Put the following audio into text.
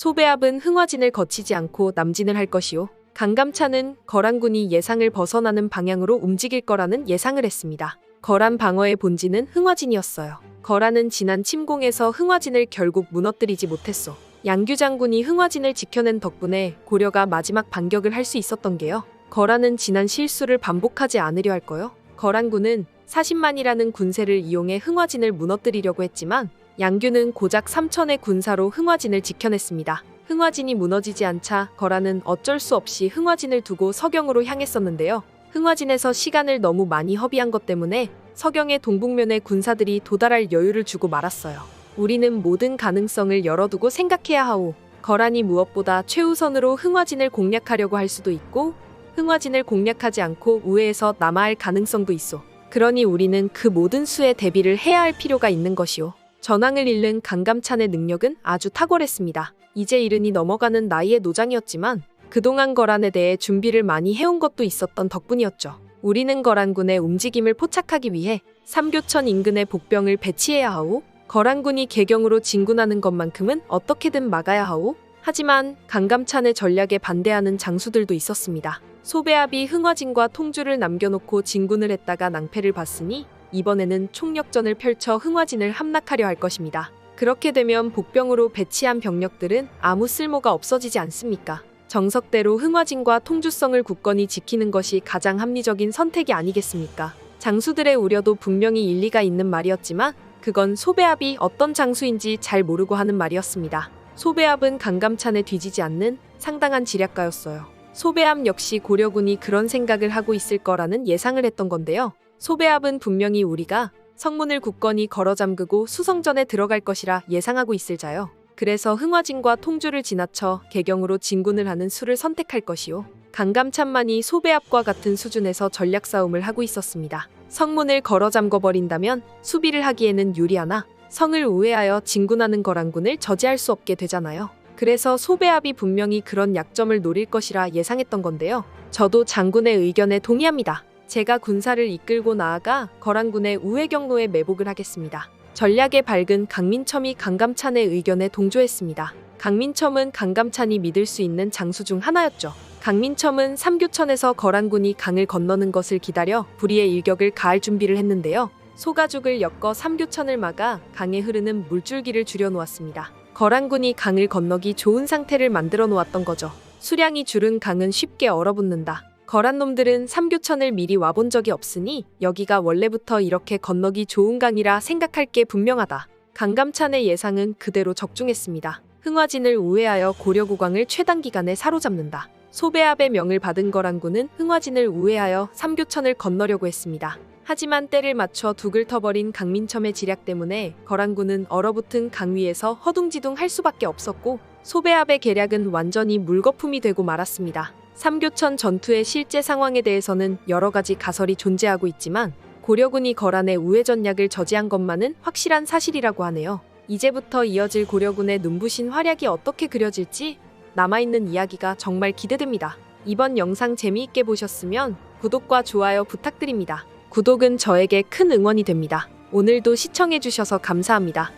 소배합은 흥화진을 거치지 않고 남진을 할 것이요. 강감찬은 거란군이 예상을 벗어나는 방향으로 움직일 거라는 예상을 했습니다. 거란 방어의 본진은 흥화진이었어요. 거란은 지난 침공에서 흥화진을 결국 무너뜨리지 못했어. 양규 장군이 흥화진을 지켜낸 덕분에 고려가 마지막 반격을 할 수 있었던 게요. 거란은 지난 실수를 반복하지 않으려 할 거요. 거란군은 40만이라는 군세를 이용해 흥화진을 무너뜨리려고 했지만 양규는 고작 3천의 군사로 흥화진을 지켜냈습니다. 흥화진이 무너지지 않자 거란은 어쩔 수 없이 흥화진을 두고 서경으로 향했었는데요. 흥화진에서 시간을 너무 많이 허비한 것 때문에 서경의 동북면에 군사들이 도달할 여유를 주고 말았어요. 우리는 모든 가능성을 열어두고 생각해야 하오. 거란이 무엇보다 최우선으로 흥화진을 공략하려고 할 수도 있고 흥화진을 공략하지 않고 우회해서 남하할 가능성도 있어. 그러니 우리는 그 모든 수에 대비를 해야 할 필요가 있는 것이오. 전황을 잃는 강감찬의 능력은 아주 탁월했습니다. 이제 이른이 넘어가는 나이의 노장이었지만 그동안 거란에 대해 준비를 많이 해온 것도 있었던 덕분이었죠. 우리는 거란군의 움직임을 포착하기 위해 삼교천 인근에 복병을 배치해야 하오. 거란군이 개경으로 진군하는 것만큼은 어떻게든 막아야 하오. 하지만 강감찬의 전략에 반대하는 장수들도 있었습니다. 소배합이 흥화진과 통주를 남겨놓고 진군을 했다가 낭패를 봤으니 이번에는 총력전을 펼쳐 흥화진을 함락하려 할 것입니다. 그렇게 되면 복병으로 배치한 병력들은 아무 쓸모가 없어지지 않습니까? 정석대로 흥화진과 통주성을 굳건히 지키는 것이 가장 합리적인 선택이 아니겠습니까? 장수들의 우려도 분명히 일리가 있는 말이었지만 그건 소배합이 어떤 장수인지 잘 모르고 하는 말이었습니다. 소배합은 강감찬에 뒤지지 않는 상당한 지략가였어요. 소배합 역시 고려군이 그런 생각을 하고 있을 거라는 예상을 했던 건데요. 소배합은 분명히 우리가 성문을 굳건히 걸어 잠그고 수성전에 들어갈 것이라 예상하고 있을 자요. 그래서 흥화진과 통주를 지나쳐 개경으로 진군을 하는 수를 선택할 것이요. 강감찬만이 소배합과 같은 수준에서 전략 싸움을 하고 있었습니다. 성문을 걸어 잠궈버린다면 수비를 하기에는 유리하나 성을 우회하여 진군하는 거란군을 저지할 수 없게 되잖아요. 그래서 소배합이 분명히 그런 약점을 노릴 것이라 예상했던 건데요. 저도 장군의 의견에 동의합니다. 제가 군사를 이끌고 나아가 거란군의 우회 경로에 매복을 하겠습니다. 전략에 밝은 강민첨이 강감찬의 의견에 동조했습니다. 강민첨은 강감찬이 믿을 수 있는 장수 중 하나였죠. 강민첨은 삼교천에서 거란군이 강을 건너는 것을 기다려 불의의 일격을 가할 준비를 했는데요. 소가죽을 엮어 삼교천을 막아 강에 흐르는 물줄기를 줄여놓았습니다. 거란군이 강을 건너기 좋은 상태를 만들어 놓았던 거죠. 수량이 줄은 강은 쉽게 얼어붙는다. 거란놈들은 삼교천을 미리 와본 적이 없으니 여기가 원래부터 이렇게 건너기 좋은 강이라 생각할 게 분명하다. 강감찬의 예상은 그대로 적중했습니다. 흥화진을 우회하여 고려국왕을 최단 기간에 사로잡는다. 소배합의 명을 받은 거란군은 흥화진을 우회하여 삼교천을 건너려고 했습니다. 하지만 때를 맞춰 둑을 터버린 강민첨의 지략 때문에 거란군은 얼어붙은 강 위에서 허둥지둥 할 수밖에 없었고 소배합의 계략은 완전히 물거품이 되고 말았습니다. 삼교천 전투의 실제 상황에 대해서는 여러 가지 가설이 존재하고 있지만 고려군이 거란의 우회 전략을 저지한 것만은 확실한 사실이라고 하네요. 이제부터 이어질 고려군의 눈부신 활약이 어떻게 그려질지 남아있는 이야기가 정말 기대됩니다. 이번 영상 재미있게 보셨으면 구독과 좋아요 부탁드립니다. 구독은 저에게 큰 응원이 됩니다. 오늘도 시청해주셔서 감사합니다.